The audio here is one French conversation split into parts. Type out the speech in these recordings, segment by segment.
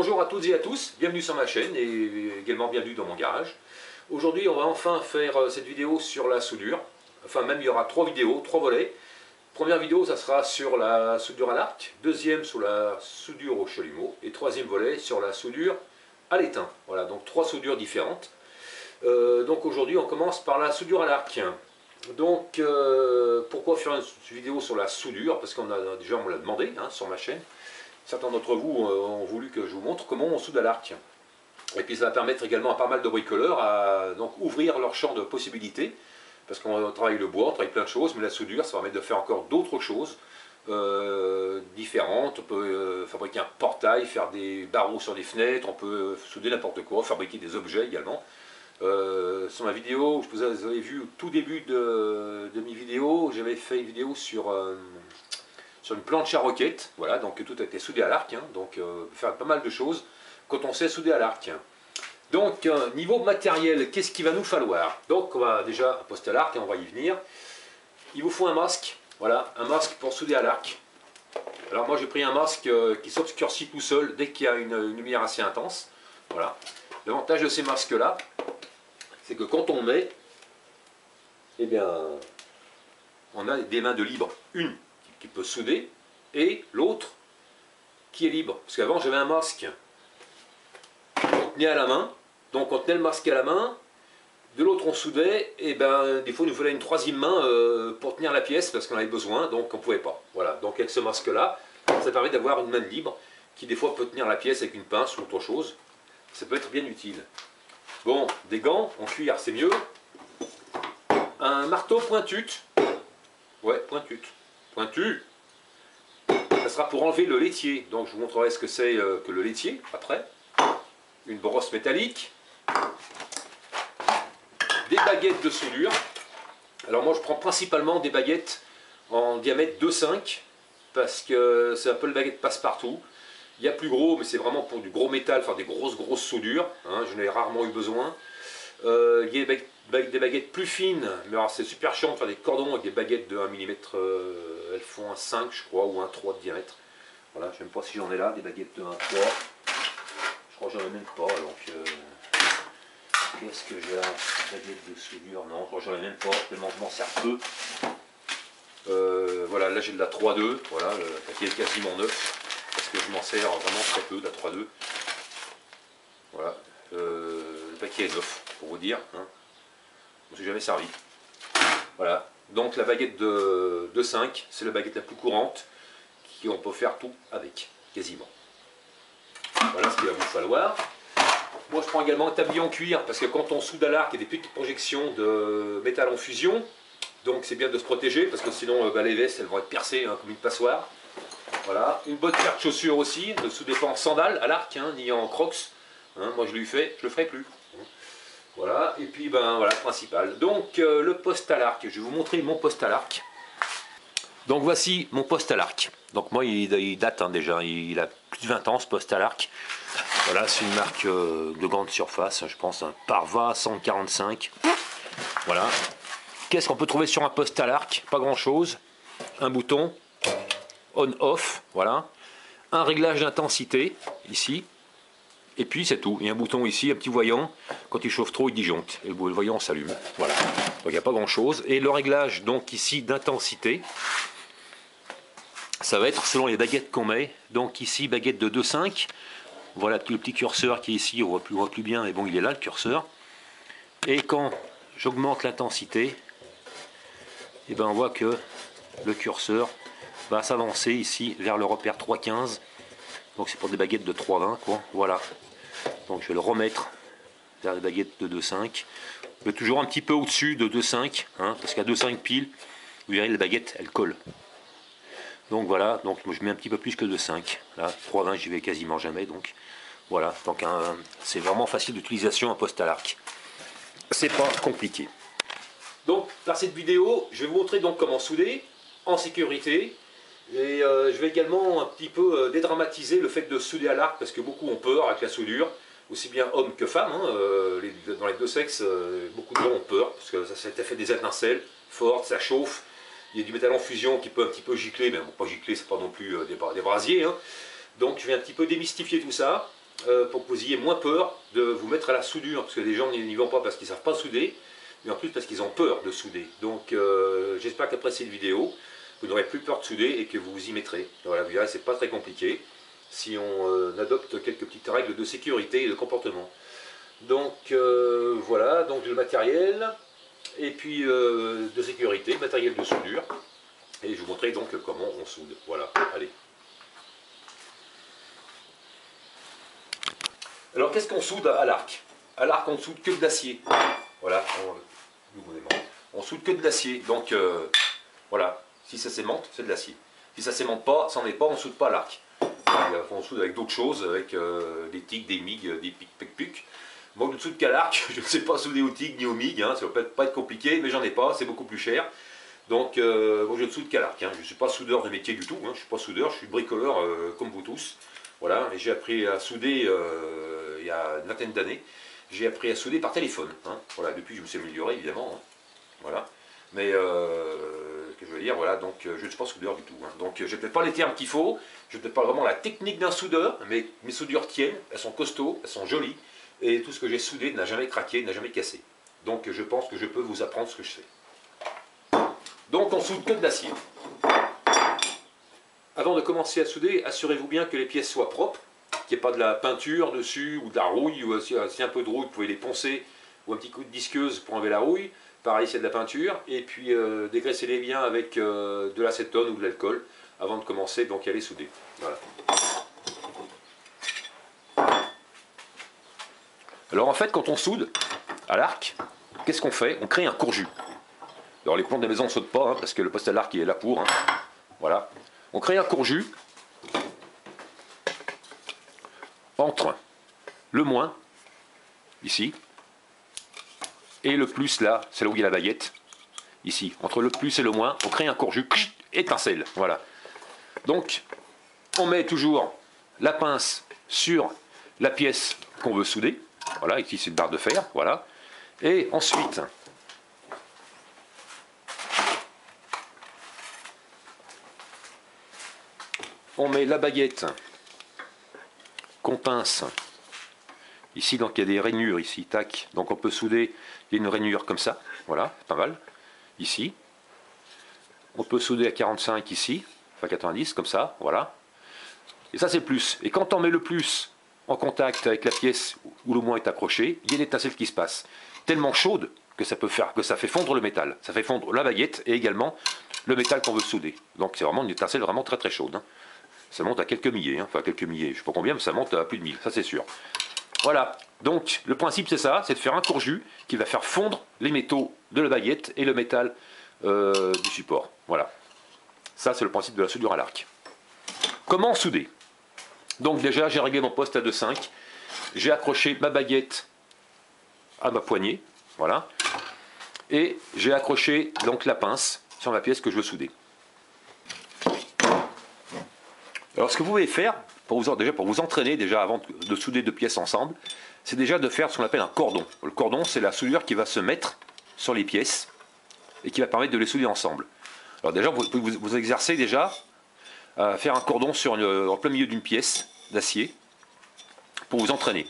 Bonjour à toutes et à tous, bienvenue sur ma chaîne et également bienvenue dans mon garage. Aujourd'hui on va enfin faire cette vidéo sur la soudure. Enfin même il y aura 3 vidéos, 3 volets. Première vidéo ça sera sur la soudure à l'arc, deuxième sur la soudure au chalumeau et troisième volet sur la soudure à l'étain. Voilà, donc 3 soudures différentes. Donc aujourd'hui on commence par la soudure à l'arc. Donc pourquoi faire une vidéo sur la soudure? Parce qu'on a déjà on me l'a demandé sur ma chaîne. Certains d'entre vous ont voulu que je vous montre comment on soude à l'arc. Et puis ça va permettre également à pas mal de bricoleurs à donc, ouvrir leur champ de possibilités. Parce qu'on travaille le bois, on travaille plein de choses, mais la soudure, ça va permettre de faire encore d'autres choses différentes. On peut fabriquer un portail, faire des barreaux sur des fenêtres, on peut souder n'importe quoi, fabriquer des objets également. Sur ma vidéo, vous avez vu au tout début de mes vidéos, j'avais fait une vidéo sur une planche à roquette, voilà, donc tout a été soudé à l'arc, donc faire pas mal de choses quand on sait souder à l'arc. Donc niveau matériel, qu'est-ce qu'il va nous falloir? Donc on va déjà un poste à l'arc, on va y venir. Il vous faut un masque, voilà, un masque pour souder à l'arc. Alors moi j'ai pris un masque qui s'obscurcit tout seul dès qu'il y a une lumière assez intense, voilà. L'avantage de ces masques là, c'est que quand on met, eh bien, on a des mains de libre, une qui peut souder et l'autre qui est libre. Parce qu'avant j'avais un masque qu'on tenait à la main, donc on tenait le masque à la main, de l'autre on soudait, et ben des fois il nous fallait une troisième main pour tenir la pièce parce qu'on avait besoin, donc on ne pouvait pas. Voilà, donc avec ce masque là, ça permet d'avoir une main libre qui des fois peut tenir la pièce avec une pince ou autre chose. Ça peut être bien utile. Bon, des gants en cuir c'est mieux. Un marteau pointute. Ouais, pointute. Pointu. Ça sera pour enlever le laitier. Donc je vous montrerai ce que c'est que le laitier après. Une brosse métallique. Des baguettes de soudure. Alors moi je prends principalement des baguettes en diamètre 2,5 parce que c'est un peu le baguette passe-partout. Il y a plus gros, mais c'est vraiment pour du gros métal, faire des grosses soudures. Je n'ai rarement eu besoin. Il y a des baguettes plus fines, mais alors c'est super chiant de faire des cordons avec des baguettes de 1 mm. Elles font un 5 je crois, ou un 3 de diamètre. Voilà, je ne sais même pas si j'en ai là, des baguettes de 1,3. Je crois que j'en ai même pas, donc... Qu'est-ce que j'ai là? Baguette de soudure? Non, je crois que j'en ai même pas, tellement je m'en sers peu. Voilà, là j'ai de la 3,2, voilà, le paquet est quasiment neuf. Parce que je m'en sers vraiment très peu, de la 3,2. Voilà, le paquet est neuf, pour vous dire. Je ne me suis jamais servi. Voilà, donc la baguette de 5, c'est la baguette la plus courante, on peut faire tout avec, quasiment. Voilà ce qu'il va vous falloir. Moi je prends également un tablier en cuir, parce que quand on soude à l'arc, il y a des petites projections de métal en fusion. Donc c'est bien de se protéger, parce que sinon les vestes elles vont être percées comme une passoire. Voilà, une bonne paire de chaussures aussi, ne soudez pas en sandales à l'arc, ni en crocs. Moi je le ferai plus. Voilà, et puis ben voilà le principal. Donc le poste à l'arc, je vais vous montrer mon poste à l'arc. Donc voici mon poste à l'arc. Donc moi il date déjà, il a plus de 20 ans ce poste à l'arc. Voilà, c'est une marque de grande surface, je pense un Parva 145. Voilà. Qu'est-ce qu'on peut trouver sur un poste à l'arc? Pas grand chose. Un bouton on-off, voilà. Un réglage d'intensité, ici. Et puis c'est tout. Il y a un bouton ici, un petit voyant. Quand il chauffe trop, il disjoncte. Et le voyant s'allume. Voilà. Donc il n'y a pas grand chose. Et le réglage, donc ici, d'intensité. Ça va être selon les baguettes qu'on met. Donc ici, baguette de 2,5. Voilà le petit curseur qui est ici. On voit plus bien, mais bon, il est là le curseur. Et quand j'augmente l'intensité, et ben on voit que le curseur va s'avancer ici vers le repère 3,15. Donc c'est pour des baguettes de 3,20 quoi. Voilà. Donc je vais le remettre vers les baguettes de 2,5. Mais toujours un petit peu au-dessus de 2,5, parce qu'à 2,5 pile, vous verrez les baguettes elles collent. Donc voilà, donc je mets un petit peu plus que 2,5. Là, 3,20 j'y vais quasiment jamais, donc voilà. Donc c'est vraiment facile d'utilisation un poste à l'arc. C'est pas compliqué. Donc par cette vidéo, je vais vous montrer donc comment souder en sécurité. Et je vais également un petit peu dédramatiser le fait de souder à l'arc parce que beaucoup ont peur avec la soudure, aussi bien hommes que femmes. Dans les deux sexes, beaucoup de gens ont peur parce que ça fait des étincelles fortes, ça chauffe. Il y a du métal en fusion qui peut un petit peu gicler, mais bon, pas gicler, c'est pas non plus des brasiers. Donc je vais un petit peu démystifier tout ça. pour que vous ayez moins peur de vous mettre à la soudure, parce que les gens n'y vont pas parce qu'ils ne savent pas souder, mais en plus parce qu'ils ont peur de souder. Donc j'espère qu'après cette vidéo, vous n'aurez plus peur de souder et que vous vous y mettrez. Voilà, vous verrez, c'est pas très compliqué si on adopte quelques petites règles de sécurité et de comportement. Donc voilà, donc le matériel, et puis de sécurité, matériel de soudure, et je vous montrerai donc comment on soude. Voilà, allez. Alors qu'est-ce qu'on soude à l'arc? À l'arc on ne soude que de l'acier. Voilà, on soude que de l'acier. Donc voilà, si ça s'aimante, c'est de l'acier. Si ça s'aimante pas, ça n'en est pas, on ne soude pas à l'arc. On soude avec d'autres choses, avec des tiges, des MIG, des pic-pic. Moi je ne soude qu'à l'arc, je ne sais pas souder aux TIG ni aux MIG, hein. Ça ne va peut-être pas être compliqué, mais j'en ai pas, c'est beaucoup plus cher. Donc moi je ne soude qu'à l'arc, hein. Je ne suis pas soudeur de métier du tout, hein. Je ne suis pas soudeur, je suis bricoleur comme vous tous. Voilà, et j'ai appris à souder il y a une vingtaine d'années. J'ai appris à souder par téléphone, hein. Voilà, depuis je me suis amélioré évidemment, hein. Voilà. Mais ce que je veux dire, voilà, donc je ne suis pas soudeur du tout, hein. Donc je n'ai peut-être pas les termes qu'il faut, je n'ai peut-être pas vraiment la technique d'un soudeur, mais mes soudures tiennent, elles sont costauds, elles sont jolies, et tout ce que j'ai soudé n'a jamais craqué, n'a jamais cassé. Donc je pense que je peux vous apprendre ce que je fais. Donc on soude que de l'acier. Avant de commencer à souder, assurez-vous bien que les pièces soient propres, qu'il n'y ait pas de la peinture dessus, ou de la rouille, ou si un peu de rouille, vous pouvez les poncer, ou un petit coup de disqueuse pour enlever la rouille. Pareil, c'est de la peinture, et puis dégraissez-les bien avec de l'acétone ou de l'alcool, avant de commencer donc à les souder. Voilà. Alors en fait, quand on soude à l'arc, qu'est-ce qu'on fait? On crée un courjus. Alors les plans de la maison ne sautent pas, hein, parce que le poste à l'arc il est là pour. Hein. Voilà. On crée un courjus entre le moins, ici, et le plus là, c'est là où il y a la baguette, ici. Entre le plus et le moins, on crée un courjus, étincelle. Voilà. Donc, on met toujours la pince sur la pièce qu'on veut souder. Voilà, ici c'est une barre de fer, voilà. Et ensuite, on met la baguette qu'on pince. Ici, donc, il y a des rainures, ici, tac. Donc, on peut souder, il y a une rainure comme ça, voilà, pas mal. Ici. On peut souder à 45 ici, enfin 90, comme ça, voilà. Et ça, c'est le plus. Et quand on met le plus en contact avec la pièce où le moins est accroché, il y a une étincelle qui se passe. Tellement chaude que ça peut faire, que ça fait fondre le métal. Ça fait fondre la baguette et également le métal qu'on veut souder. Donc, c'est vraiment une étincelle vraiment très très chaude. Hein. Ça monte à quelques milliers, hein. Enfin quelques milliers, je ne sais pas combien, mais ça monte à plus de 1000, ça c'est sûr. Voilà, donc le principe c'est ça, c'est de faire un courjus qui va faire fondre les métaux de la baguette et le métal du support. Voilà, ça c'est le principe de la soudure à l'arc. Comment souder? Donc déjà j'ai réglé mon poste à 2,5, j'ai accroché ma baguette à ma poignée, voilà, et j'ai accroché donc la pince sur la pièce que je veux souder. Alors ce que vous pouvez faire, déjà pour vous entraîner déjà avant de souder deux pièces ensemble, c'est déjà de faire ce qu'on appelle un cordon. Le cordon, c'est la soudure qui va se mettre sur les pièces et qui va permettre de les souder ensemble. Alors déjà, vous pouvez vous exercer déjà à faire un cordon en plein milieu d'une pièce d'acier pour vous entraîner.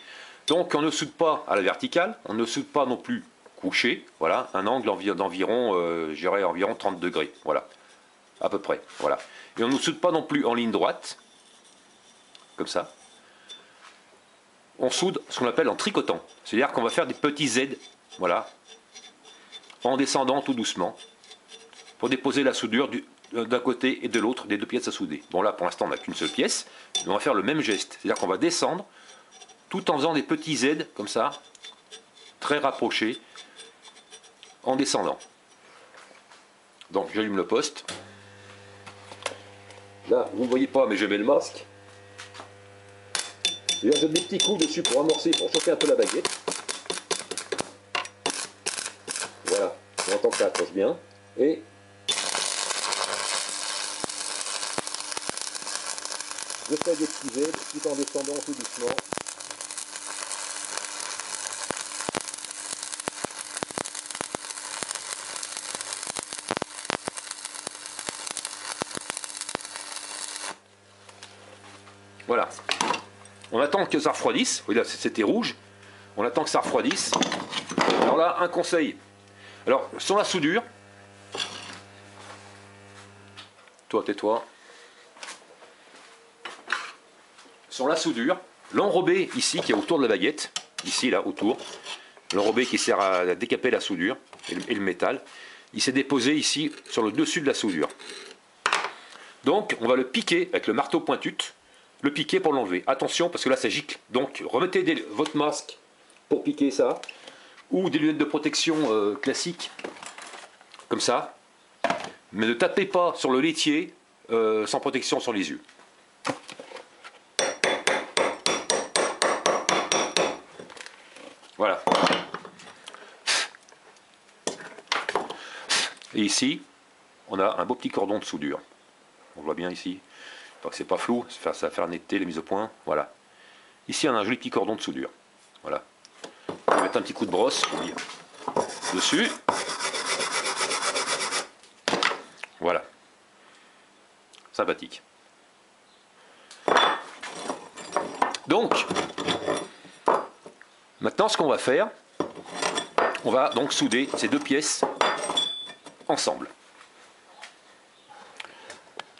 Donc on ne soude pas à la verticale, on ne soude pas non plus couché, voilà, un angle d'environ, je dirais environ 30 degrés, voilà, à peu près, voilà. Et on ne soude pas non plus en ligne droite, comme ça. On soude ce qu'on appelle en tricotant. C'est-à-dire qu'on va faire des petits Z, voilà, en descendant tout doucement, pour déposer la soudure d'un côté et de l'autre des deux pièces à souder. Bon là, pour l'instant, on n'a qu'une seule pièce, mais on va faire le même geste. C'est-à-dire qu'on va descendre, tout en faisant des petits Z, comme ça, très rapprochés, en descendant. Donc j'allume le poste. Là, vous ne voyez pas, mais je mets le masque. Et là, je donne des petits coups dessus pour amorcer, pour chauffer un peu la baguette. Voilà, on entend que ça accroche bien. Et je fais des petits Z tout en descendant tout doucement. Voilà. On attend que ça refroidisse. Vous voyez là, c'était rouge. On attend que ça refroidisse. Alors là, un conseil. Alors, sans la soudure, toi, tais-toi. Sans la soudure, l'enrobé ici qui est autour de la baguette, ici là autour, l'enrobé qui sert à décaper la soudure et le métal, il s'est déposé ici sur le dessus de la soudure. Donc on va le piquer avec le marteau pointute, le piquer pour l'enlever. Attention parce que là ça gicle, donc remettez votre masque pour piquer ça, ou des lunettes de protection classiques, comme ça, mais ne tapez pas sur le laitier sans protection sur les yeux. Voilà. Et ici, on a un beau petit cordon de soudure. On le voit bien ici. J'espère que c'est pas flou, ça va faire netteté les mises au point. Voilà. Ici, on a un joli petit cordon de soudure. Voilà. On va mettre un petit coup de brosse dessus. Voilà. Sympathique. Donc, maintenant, ce qu'on va faire, on va donc souder ces deux pièces ensemble.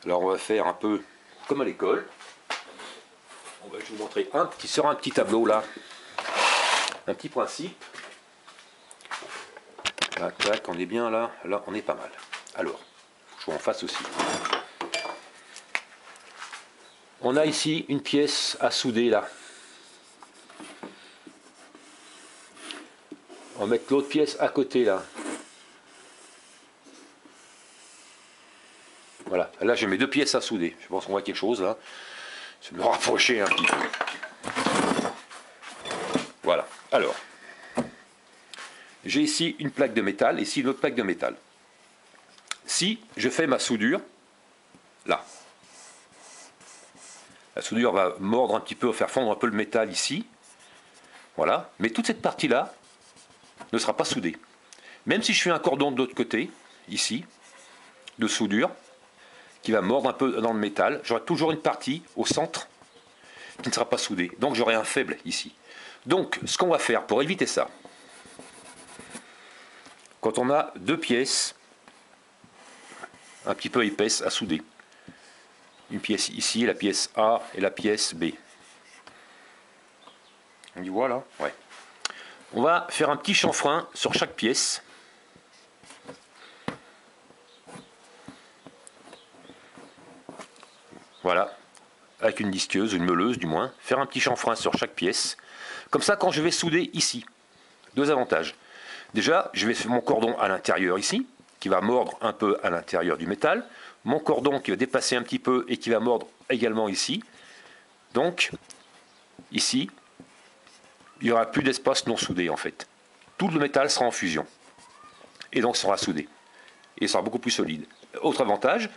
Alors, on va faire un peu comme à l'école. Je vais vous montrer sur un petit tableau là, un petit principe. Tac, tac, on est bien là. Là, on est pas mal. Alors, je vous en face aussi. On a ici une pièce à souder là. On va mettre l'autre pièce à côté là. Voilà, là j'ai mes deux pièces à souder. Je pense qu'on voit quelque chose là. Je vais me rapprocher un petit peu. Voilà, alors. J'ai ici une plaque de métal, ici une autre plaque de métal. Si je fais ma soudure, là. La soudure va mordre un petit peu, faire fondre un peu le métal ici. Voilà, mais toute cette partie-là ne sera pas soudée. Même si je fais un cordon de l'autre côté, ici, de soudure, qui va mordre un peu dans le métal, j'aurai toujours une partie au centre qui ne sera pas soudée. Donc j'aurai un faible ici. Donc ce qu'on va faire pour éviter ça, quand on a deux pièces un petit peu épaisses à souder, une pièce ici, la pièce A et la pièce B. On y voit là ? Ouais. On va faire un petit chanfrein sur chaque pièce. Voilà, avec une disqueuse, une meuleuse du moins, faire un petit chanfrein sur chaque pièce. Comme ça, quand je vais souder ici, deux avantages. Déjà, je vais faire mon cordon à l'intérieur ici, qui va mordre un peu à l'intérieur du métal. Mon cordon qui va dépasser un petit peu et qui va mordre également ici. Donc, ici, il n'y aura plus d'espace non soudé en fait. Tout le métal sera en fusion. Et donc sera soudé. Et sera beaucoup plus solide. Autre avantage,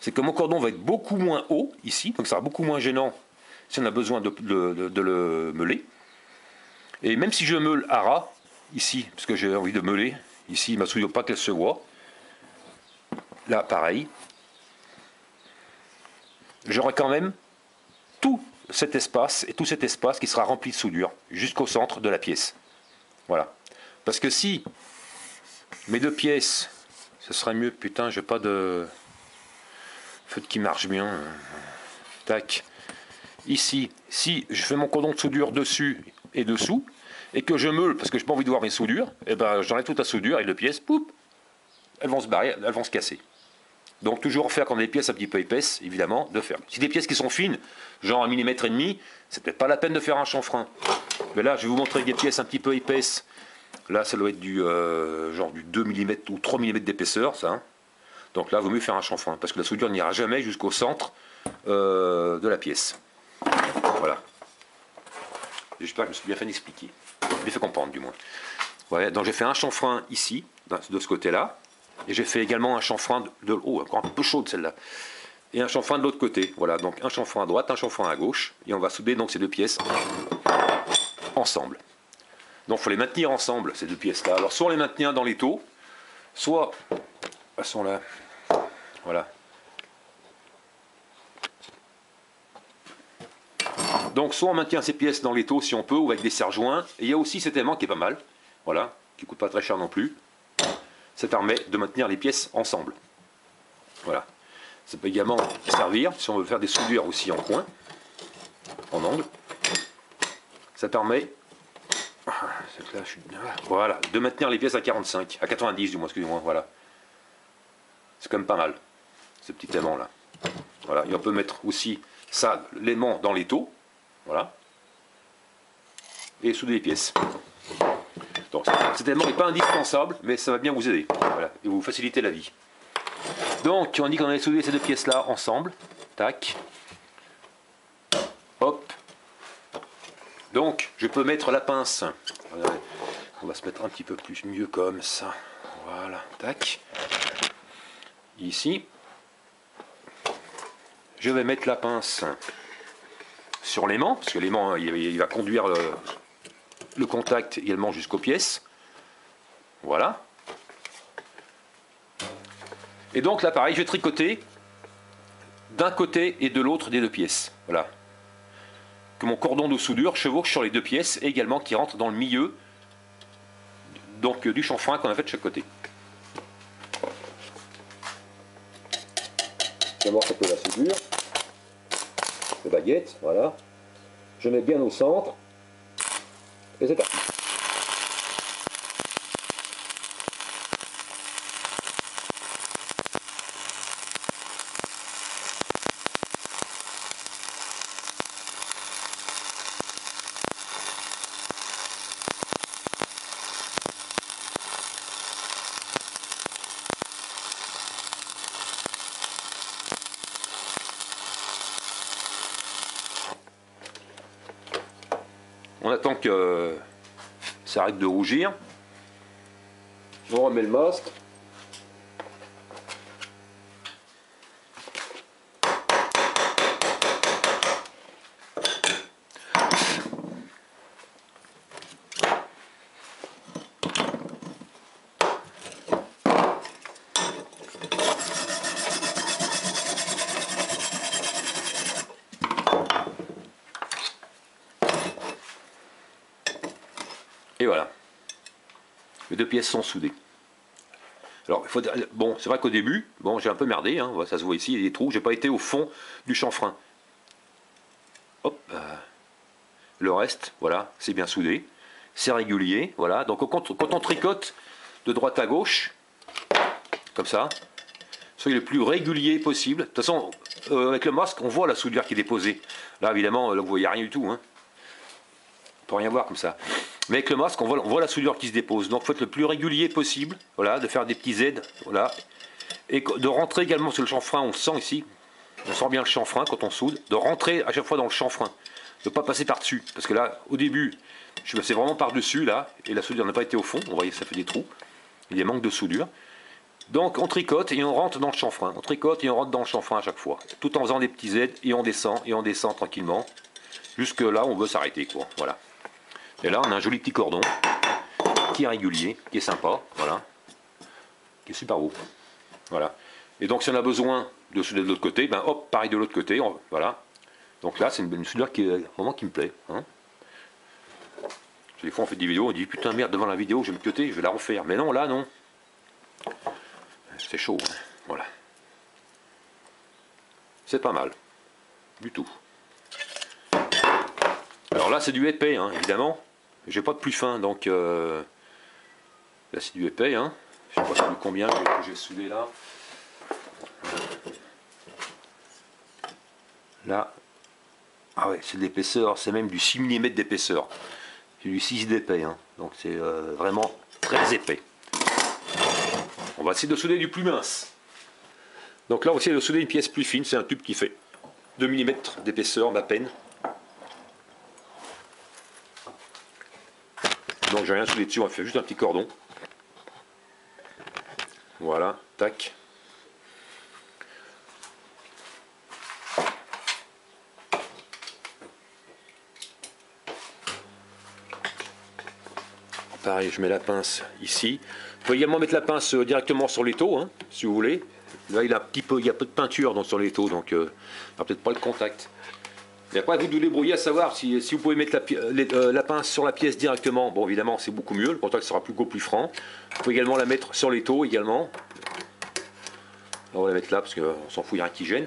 c'est que mon cordon va être beaucoup moins haut ici, donc ça sera beaucoup moins gênant si on a besoin de le meuler. Et même si je meule à ras, ici, parce que j'ai envie de meuler, ici, ma soudure pas qu'elle se voit, là pareil, j'aurai quand même tout cet espace, et tout cet espace qui sera rempli de soudure, jusqu'au centre de la pièce. Voilà. Parce que si mes deux pièces, ce serait mieux, putain, j'ai pas de feutre qui marche bien. Tac. Ici, si je fais mon cordon de soudure dessus et dessous, et que je meule parce que je n'ai pas envie de voir mes soudures, et ben j'enlève toute la soudure et les pièces, poup, elles vont se barrer, elles vont se casser. Donc toujours faire quand on a des pièces un petit peu épaisses, évidemment, de faire. Si des pièces qui sont fines, genre 1,5 mm, c'est peut-être pas la peine de faire un chanfrein. Mais là, je vais vous montrer des pièces un petit peu épaisses. Là, ça doit être du genre du 2 mm ou 3 mm d'épaisseur, ça. Hein. Donc là, il vaut mieux faire un chanfrein, parce que la soudure n'ira jamais jusqu'au centre de la pièce. Voilà. J'espère que je me suis bien fait expliquer. Bien fait comprendre, du moins. Ouais, donc j'ai fait un chanfrein ici, de ce côté-là. Et j'ai fait également un chanfrein oh, encore un peu chaude celle-là. Et un chanfrein de l'autre côté. Voilà, donc un chanfrein à droite, un chanfrein à gauche. Et on va souder donc ces deux pièces ensemble. Donc il faut les maintenir ensemble, ces deux pièces-là. Alors soit on les maintient dans l'étau, soit elles sont là. Voilà. Donc soit on maintient ces pièces dans l'étau si on peut, ou avec des serre-joints. Et il y a aussi cet aimant qui est pas mal, voilà, qui coûte pas très cher non plus. Ça permet de maintenir les pièces ensemble. Voilà. Ça peut également servir si on veut faire des soudures aussi en coin, en angle. Ça permet, voilà, de maintenir les pièces à 45, à 90 du moins, excusez-moi, voilà. C'est quand même pas mal, ce petit aimant là. Voilà, et on peut mettre aussi ça, l'aimant dans l'étau, voilà, et souder les pièces. Donc cet aimant n'est pas indispensable, mais ça va bien vous aider, voilà, et vous faciliter la vie. Donc on dit qu'on allait souder ces deux pièces là ensemble, tac, hop. Donc je peux mettre la pince, on va se mettre un petit peu plus mieux comme ça, voilà, tac. Ici, je vais mettre la pince sur l'aimant, parce que l'aimant il va conduire le contact également jusqu'aux pièces. Voilà. Et donc là pareil, je vais tricoter d'un côté et de l'autre des deux pièces. Voilà. Que mon cordon de soudure chevauche sur les deux pièces et également qui rentre dans le milieu donc du chanfrein qu'on a fait de chaque côté. D'abord ça peut la soudure, de baguette, voilà. Je mets bien au centre et c'est parti. On attend que ça arrête de rougir. On remet le masque. Et voilà, les deux pièces sont soudées. Alors, il faut dire, bon, c'est vrai qu'au début, bon, j'ai un peu merdé, hein, ça se voit ici, il y a des trous, j'ai pas été au fond du chanfrein. Hop, le reste, voilà, c'est bien soudé, c'est régulier, voilà. Donc quand on tricote de droite à gauche, comme ça, soyez le plus régulier possible. De toute façon, avec le masque, on voit la soudure qui est déposée. Là, évidemment, là, vous voyez rien du tout, hein. On peut rien voir comme ça. Mais avec le masque, on voit la soudure qui se dépose. Donc, il faut être le plus régulier possible, voilà, de faire des petits aides, voilà, et de rentrer également sur le chanfrein. On sent ici, on sent bien le chanfrein quand on soude, de rentrer à chaque fois dans le chanfrein, de ne pas passer par-dessus, parce que là, au début, je suis passé vraiment par-dessus là, et la soudure n'a pas été au fond. Vous voyez, ça fait des trous. Il y a manque de soudure. Donc, on tricote et on rentre dans le chanfrein. On tricote et on rentre dans le chanfrein à chaque fois, tout en faisant des petits aides et on descend tranquillement, jusque là, on veut s'arrêter, quoi. Voilà. Et là, on a un joli petit cordon qui est régulier, qui est sympa, voilà, qui est super beau, voilà. Et donc, si on a besoin de souder de l'autre côté, ben hop, pareil de l'autre côté, voilà. Donc là, c'est une soudure qui vraiment qui me plaît. Hein. Des fois, on fait des vidéos, on dit putain merde, devant la vidéo, je vais me cuter, je vais la refaire. Mais non, là, non. C'est chaud, hein. Voilà. C'est pas mal, du tout. Alors là, c'est du épais, hein, évidemment. J'ai pas de plus fin, donc là c'est du épais, hein. Je sais pas combien que j'ai soudé là. Là, ah ouais, c'est de l'épaisseur, c'est même du 6 mm d'épaisseur. C'est du 6 d'épais, hein. Donc c'est vraiment très épais. On va essayer de souder du plus mince. Donc là, on va essayer de souder une pièce plus fine, c'est un tube qui fait 2 mm d'épaisseur à peine. Donc j'ai rien soudé dessus, on va faire juste un petit cordon. Voilà, tac. Pareil, je mets la pince ici. Vous pouvez également mettre la pince directement sur l'étau, hein, si vous voulez. Là, il y a un peu de peinture donc, sur l'étau, donc il n'y a peut-être pas le contact. Et après, vous vous débrouillez à savoir si vous pouvez mettre la pince sur la pièce directement. Bon, évidemment, c'est beaucoup mieux. Le contact sera plus gros, plus franc. Vous pouvez également la mettre sur l'étau également. On va la mettre là parce qu'on s'en fout, il n'y a rien qui gêne.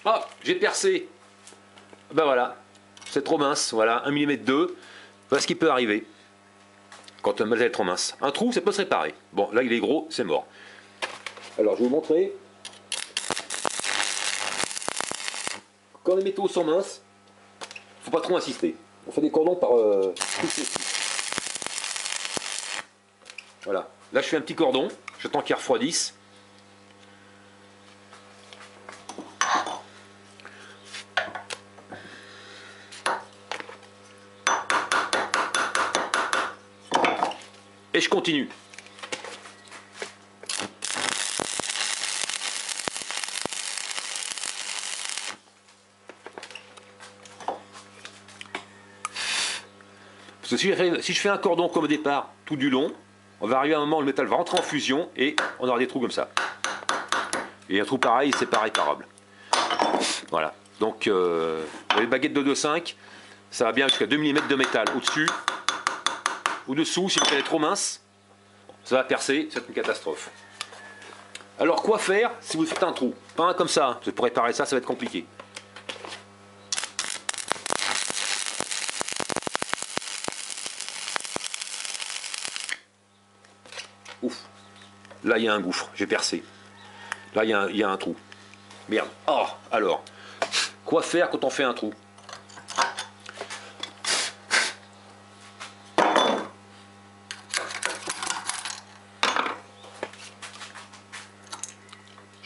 Ah, j'ai percé. Ben voilà, c'est trop mince. Voilà, 1 mm 2. Voilà ce qui peut arriver quand un matériel est trop mince. Un trou, ça peut se réparer. Bon, là il est gros, c'est mort. Alors je vais vous montrer. Quand les métaux sont minces, il ne faut pas trop insister. On fait des cordons par voilà. Là je fais un petit cordon, j'attends qu'il refroidisse. Et je continue. Parce que si je fais un cordon comme au départ, tout du long, on va arriver à un moment où le métal va rentrer en fusion et on aura des trous comme ça. Et un trou pareil, c'est pas réparable. Voilà. Donc les baguettes de 2,5, ça va bien jusqu'à 2 mm de métal au-dessus. Au-dessous, si le métal est trop mince, ça va percer, c'est une catastrophe. Alors quoi faire si vous faites un trou? Pas un comme ça, pour réparer ça, ça va être compliqué. Ouf, là il y a un gouffre, j'ai percé. Là il y a un trou. Merde. Oh, alors, quoi faire quand on fait un trou?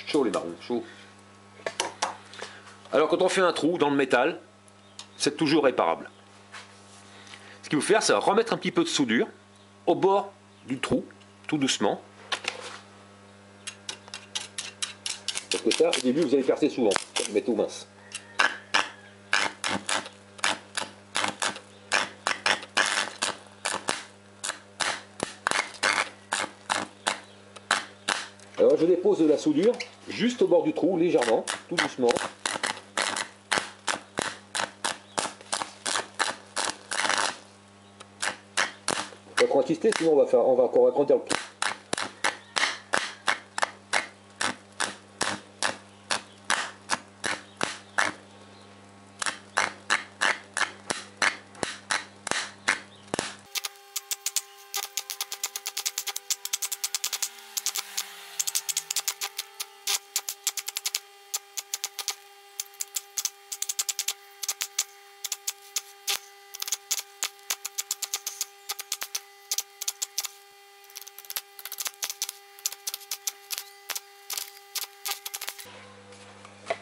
Chaud les marrons, chaud. Alors quand on fait un trou dans le métal, c'est toujours réparable. Ce qu'il faut faire, c'est remettre un petit peu de soudure au bord du trou, tout doucement. Parce que ça, au début, vous allez percer souvent, les métaux minces. Alors je dépose de la soudure juste au bord du trou, légèrement, tout doucement. Pas trop insister, sinon on va encore agrandir le trou.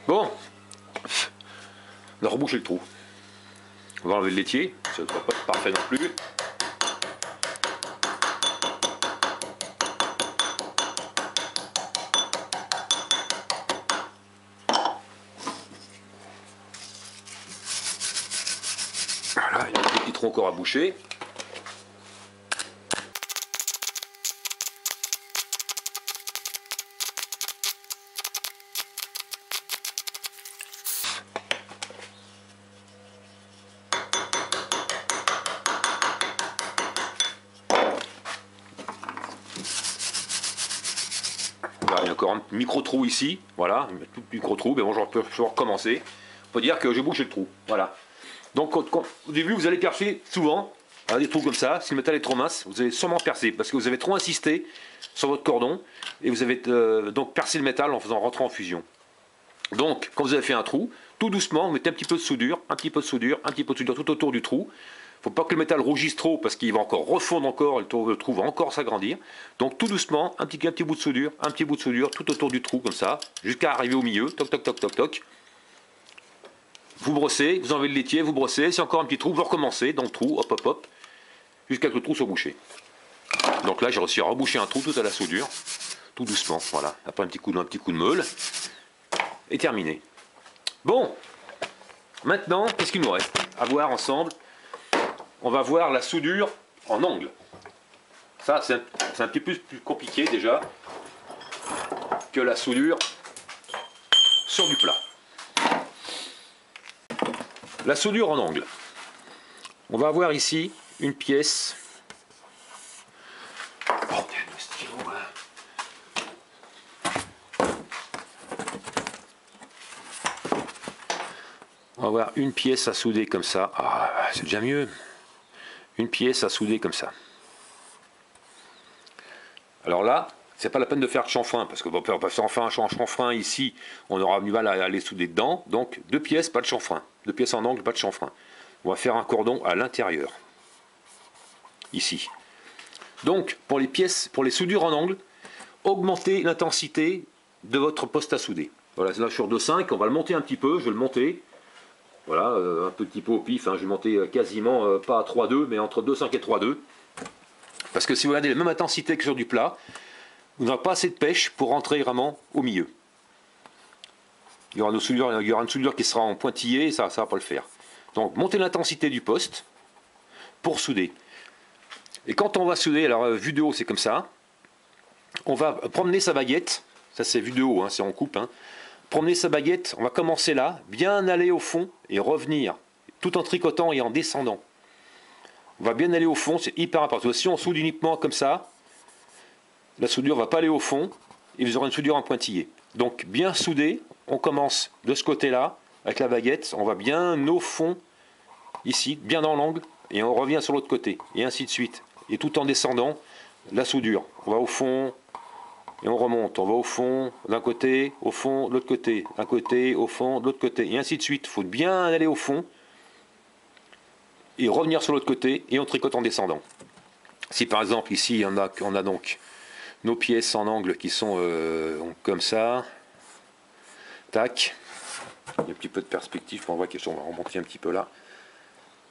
Bon, on a rebouché le trou. On va enlever le laitier, ça ne va pas être parfait non plus. Voilà, il y a un petit trou encore à boucher. Voilà, il y a encore un micro-trou ici, voilà, un tout micro-trou, mais bon, je peux recommencer. On peut dire que j'ai bouché le trou, voilà. Donc au début, vous allez percer souvent, des trous comme ça. Si le métal est trop mince, vous allez sûrement percer, parce que vous avez trop insisté sur votre cordon, et vous avez donc percé le métal en faisant rentrer en fusion. Donc, quand vous avez fait un trou, tout doucement, vous mettez un petit peu de soudure, un petit peu de soudure, un petit peu de soudure tout autour du trou. Il ne faut pas que le métal rougisse trop parce qu'il va encore refondre encore, le trou va encore s'agrandir. Donc tout doucement, un petit bout de soudure, un petit bout de soudure tout autour du trou comme ça, jusqu'à arriver au milieu, toc toc toc toc toc. Vous brossez, vous enlevez le laitier, vous brossez, c'est encore un petit trou, vous recommencez dans le trou, hop hop hop, jusqu'à ce que le trou soit bouché. Donc là j'ai réussi à reboucher un trou tout à la soudure, tout doucement, voilà, après un petit coup de meule, et terminé. Bon, maintenant, qu'est-ce qu'il nous reste? à voir ensemble. On va voir la soudure en angle. Ça, c'est un petit peu plus compliqué déjà que la soudure sur du plat. La soudure en angle. On va avoir ici une pièce. Bordel, le stylo, hein. On va avoir une pièce à souder comme ça. Ah, c'est déjà mieux. Une pièce à souder comme ça. Alors là, c'est pas la peine de faire de chanfrein, parce que on va faire enfin un chanfrein ici, on aura du mal à aller souder dedans. Donc 2 pièces, pas de chanfrein. 2 pièces en angle, pas de chanfrein. On va faire un cordon à l'intérieur. Ici. Donc pour les pièces, pour les soudures en angle, augmentez l'intensité de votre poste à souder. Voilà, là sur 2,5, on va le monter un petit peu, je vais le monter. Voilà, un petit peu au pif, hein, je vais monter quasiment, pas à 3,2, mais entre 2,5 et 3,2. Parce que si vous regardez la même intensité que sur du plat, vous n'aurez pas assez de pêche pour rentrer vraiment au milieu. Il y aura une soudure qui sera en pointillé et ça ne va pas le faire. Donc montez l'intensité du poste pour souder. Et quand on va souder, alors vue de haut c'est comme ça, on va promener sa baguette, ça c'est vue de haut, hein, c'est en coupe, hein. Promener sa baguette, on va commencer là, bien aller au fond et revenir, tout en tricotant et en descendant. On va bien aller au fond, c'est hyper important. Si on soude uniquement comme ça, la soudure ne va pas aller au fond et vous aurez une soudure en pointillé. Donc bien soudé, on commence de ce côté-là, avec la baguette, on va bien au fond, ici, bien dans l'angle, et on revient sur l'autre côté, et ainsi de suite. Et tout en descendant, la soudure. On va au fond, et on remonte. On va au fond, d'un côté, au fond, de l'autre côté. Un côté, au fond, de l'autre côté, et ainsi de suite. Il faut bien aller au fond, et revenir sur l'autre côté, et on tricote en descendant. Si par exemple, ici, on a donc nos pièces en angle qui sont comme ça, tac, il y a un petit peu de perspective, on voit qu'on va remonter un petit peu là,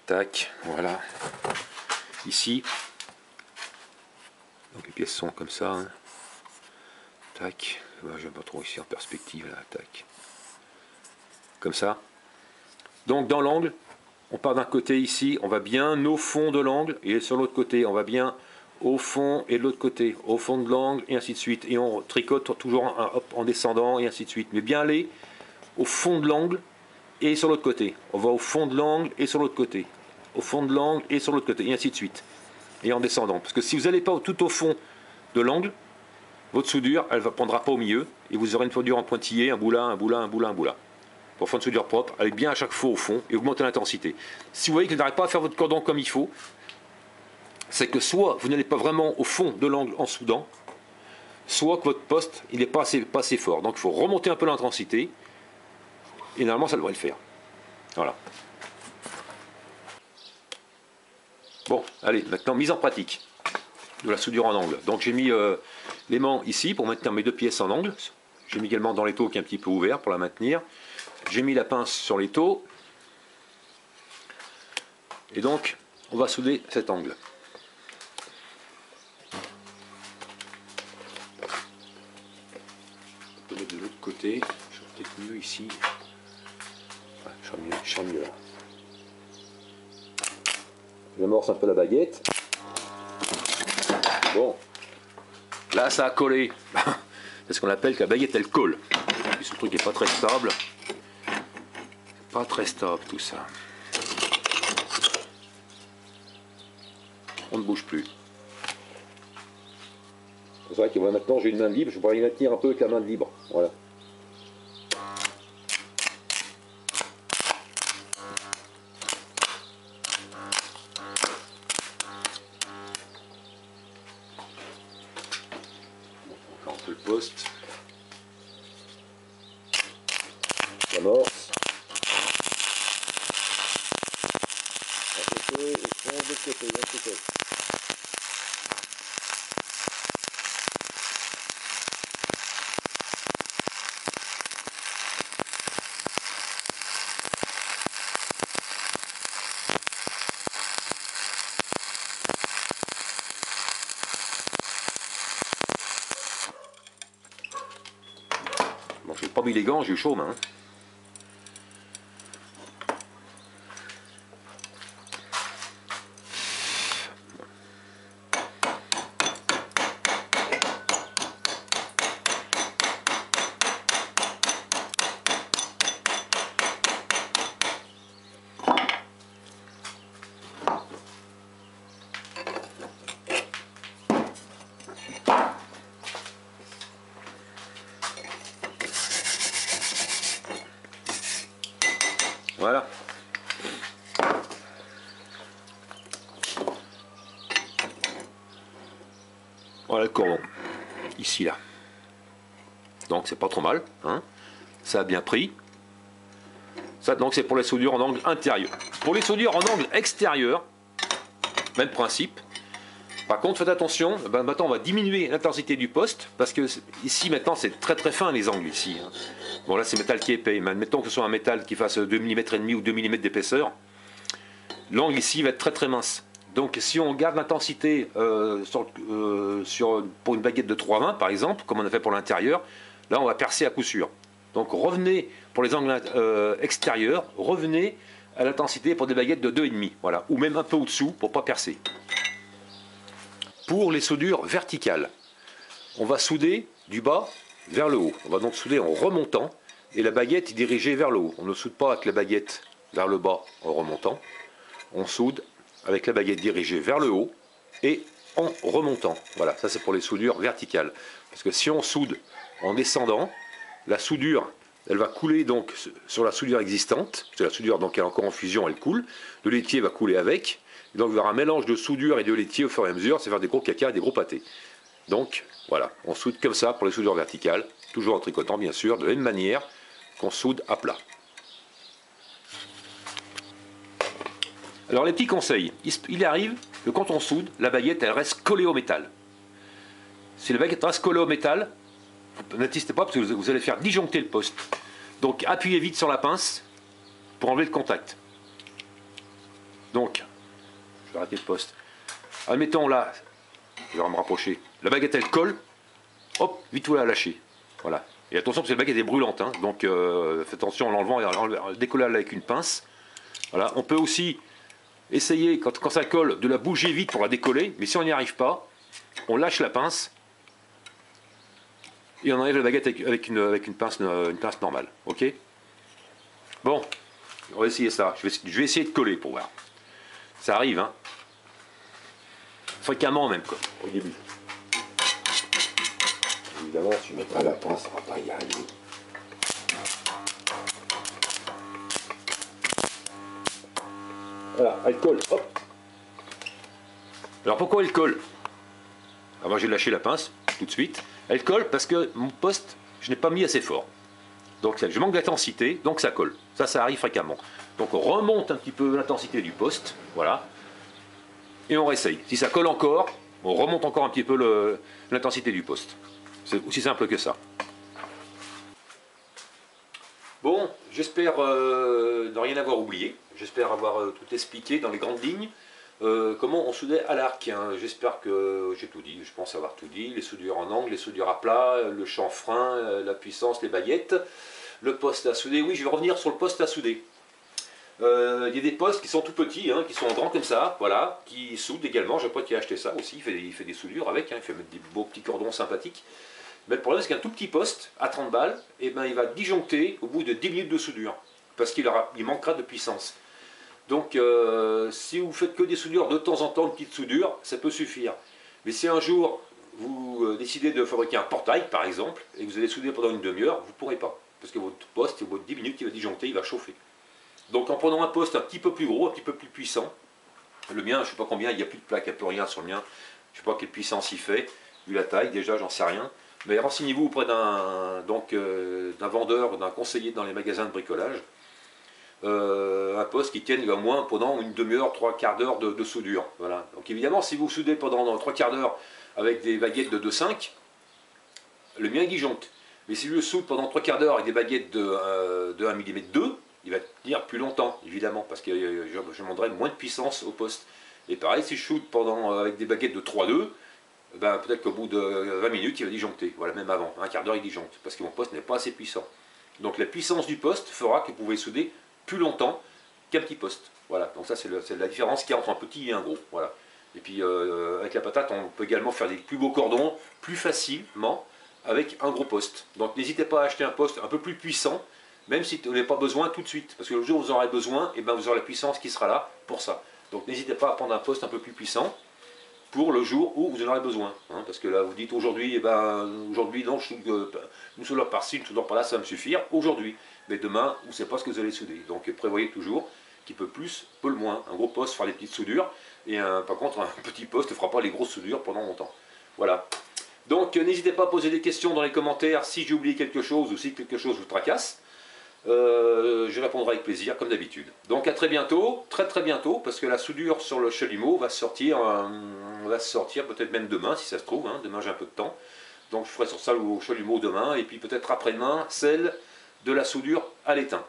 tac, voilà, ici, donc les pièces sont comme ça, hein. Tac, j'aime pas trop ici en perspective, là, tac, comme ça. Donc dans l'angle, on part d'un côté ici, on va bien au fond de l'angle, et sur l'autre côté, on va bien au fond et de l'autre côté, au fond de l'angle, et ainsi de suite. Et on tricote toujours en descendant, et ainsi de suite. Mais bien aller au fond de l'angle et sur l'autre côté. On va au fond de l'angle et sur l'autre côté. Au fond de l'angle et sur l'autre côté, et ainsi de suite. Et en descendant. Parce que si vous n'allez pas tout au fond de l'angle, votre soudure, elle ne prendra pas au milieu, et vous aurez une soudure en pointillé, un boulin, un boulin, un boulin, un boulin. Pour faire une soudure propre, allez bien à chaque fois au fond et augmentez l'intensité. Si vous voyez que vous n'arrivez pas à faire votre cordon comme il faut, c'est que soit vous n'allez pas vraiment au fond de l'angle en soudant, soit que votre poste il n'est pas assez fort. Donc il faut remonter un peu l'intensité, et normalement ça devrait le faire. Voilà. Bon, allez, maintenant mise en pratique de la soudure en angle. Donc j'ai mis l'aimant ici pour maintenir mes 2 pièces en angle. J'ai mis également dans l'étau qui est un petit peu ouvert pour la maintenir. J'ai mis la pince sur l'étau. Et donc, on va souder cet angle. On peut mettre de l'autre côté. Je serai peut-être mieux ici. Ouais, je serai mieux là. J'amorce un peu la baguette. Bon. Là, ça a collé. C'est ce qu'on appelle que la baguette, elle colle. Et ce truc n'est pas très stable. Pas très stable tout ça. On ne bouge plus. C'est vrai que maintenant j'ai une main libre, je pourrais y maintenir un peu avec la main libre. Voilà. On fait le poste. J'amorce. Un côté, et fond, de l'autre côté, d'un côté. Bon, j'ai pas mis les gants, j'ai eu chaud, hein. Voilà. Voilà le cordon. Ici, là. Donc c'est pas trop mal. Hein. Ça a bien pris. Ça, donc c'est pour les soudures en angle intérieur. Pour les soudures en angle extérieur, même principe. Par contre, faites attention, ben, maintenant on va diminuer l'intensité du poste, parce que ici maintenant c'est très très fin les angles ici. Hein. Bon là c'est métal qui est épais, mais admettons que ce soit un métal qui fasse 2 mm et demi ou 2 mm d'épaisseur, l'angle ici va être très très mince. Donc si on garde l'intensité pour une baguette de 3,20 par exemple, comme on a fait pour l'intérieur, là on va percer à coup sûr. Donc revenez pour les angles extérieurs, revenez à l'intensité pour des baguettes de 2,5, voilà, ou même un peu au-dessous pour ne pas percer. Pour les soudures verticales, on va souder du bas vers le haut. On va donc souder en remontant et la baguette est dirigée vers le haut. On ne soude pas avec la baguette vers le bas en remontant. On soude avec la baguette dirigée vers le haut et en remontant. Voilà, ça c'est pour les soudures verticales. Parce que si on soude en descendant, la soudure, elle va couler donc sur la soudure existante. C'est la soudure donc elle est encore en fusion, elle coule. Le laitier va couler avec. Donc il va y avoir un mélange de soudure et de laitier au fur et à mesure, c'est faire des gros caca et des gros pâtés. Donc voilà, on soude comme ça pour les soudures verticales, toujours en tricotant bien sûr, de la même manière qu'on soude à plat. Alors les petits conseils, il arrive que quand on soude, la baguette elle reste collée au métal. Si la baguette reste collée au métal, n'insistez pas parce que vous allez faire disjoncter le poste. Donc appuyez vite sur la pince pour enlever le contact. Donc, je vais arrêter le poste. Admettons là, je vais me rapprocher. La baguette elle colle, hop, vite vous la lâchez. Voilà. Et attention parce que la baguette est brûlante, hein, donc faites attention en l'enlevant et en décollant avec une pince. Voilà. On peut aussi essayer, quand ça colle, de la bouger vite pour la décoller, mais si on n'y arrive pas, on lâche la pince et on enlève la baguette avec une pince normale. Ok? Bon, on va essayer ça. Je vais essayer de coller pour voir. Ça arrive, hein. Fréquemment même, quoi, au début. Évidemment, si je mets pas la pince, on va pas y arriver. Voilà, elle colle, hop. Alors pourquoi elle colle? Alors moi j'ai lâché la pince, tout de suite. Elle colle parce que mon poste, je n'ai pas mis assez fort. Donc je manque d'intensité, donc ça colle. Ça arrive fréquemment. Donc on remonte un petit peu l'intensité du poste, voilà. Et on réessaye. Si ça colle encore, on remonte encore un petit peu l'intensité du poste. C'est aussi simple que ça. Bon, j'espère ne rien avoir oublié. J'espère avoir tout expliqué dans les grandes lignes. Comment on soudait à l'arc. Hein. J'espère que j'ai tout dit. Je pense avoir tout dit. Les soudures en angle, les soudures à plat, le chanfrein, la puissance, les baguettes. Le poste à souder. Oui, je vais revenir sur le poste à souder. Il y a des postes qui sont tout petits, hein, qui sont grands comme ça, voilà, qui soudent également. Je crois qu'il a acheté ça aussi, il fait des soudures avec, hein, il fait mettre des beaux petits cordons sympathiques. Mais le problème c'est qu'un tout petit poste, à 30 balles, eh ben, il va disjoncter au bout de 10 minutes de soudure, parce qu'il manquera de puissance. Donc si vous faites que des soudures de temps en temps, une petite soudure, ça peut suffire. Mais si un jour vous décidez de fabriquer un portail par exemple, et que vous allez souder pendant une demi-heure, vous ne pourrez pas. Parce que votre poste, au bout de 10 minutes, il va disjoncter, il va chauffer. Donc en prenant un poste un petit peu plus gros, un petit peu plus puissant, le mien, je ne sais pas combien, il n'y a plus de plaque, il n'y a plus rien sur le mien, je ne sais pas quelle puissance il fait, vu la taille déjà, j'en sais rien. Mais renseignez-vous auprès d'un vendeur, d'un conseiller dans les magasins de bricolage, un poste qui tienne au moins pendant une demi-heure, 3/4 d'heure de soudure. Voilà. Donc évidemment, si vous soudez pendant 3/4 d'heure avec des baguettes de 2,5, le mien il disjoncte. Mais si je le soude pendant 3/4 d'heure avec des baguettes de 1 mm 2, il va tenir plus longtemps, évidemment, parce que je demanderai moins de puissance au poste. Et pareil, si je shoot avec des baguettes de 3,2, ben, peut-être qu'au bout de 20 minutes, il va disjoncter. Voilà, même avant, un quart d'heure, il disjoncte, parce que mon poste n'est pas assez puissant. Donc la puissance du poste fera que vous pouvez souder plus longtemps qu'un petit poste. Voilà, donc ça c'est la différence qu'il y a entre un petit et un gros. Voilà. Et puis avec la patate, on peut également faire des plus beaux cordons, plus facilement, avec un gros poste. Donc n'hésitez pas à acheter un poste un peu plus puissant, même si vous n'avez pas besoin tout de suite, parce que le jour où vous en aurez besoin, et ben vous aurez la puissance qui sera là pour ça. Donc n'hésitez pas à prendre un poste un peu plus puissant, pour le jour où vous en aurez besoin. Hein, parce que là, vous dites aujourd'hui, eh ben, aujourd'hui, non, une soudure par-ci, une soudure par-là, ça va me suffire aujourd'hui. Mais demain, vous ne savez pas ce que vous allez souder. Donc prévoyez toujours qui peut plus, peut le moins. Un gros poste fera des petites soudures, et par contre, un petit poste ne fera pas les grosses soudures pendant longtemps. Voilà. Donc n'hésitez pas à poser des questions dans les commentaires si j'ai oublié quelque chose ou si quelque chose vous tracasse. Je répondrai avec plaisir, comme d'habitude. Donc à très bientôt, très bientôt, parce que la soudure sur le chalumeau va sortir peut-être même demain, si ça se trouve. Hein. Demain j'ai un peu de temps. Donc je ferai sur ça au chalumeau demain, et puis peut-être après-demain, celle de la soudure à l'étain.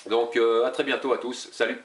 Donc à très bientôt à tous, salut!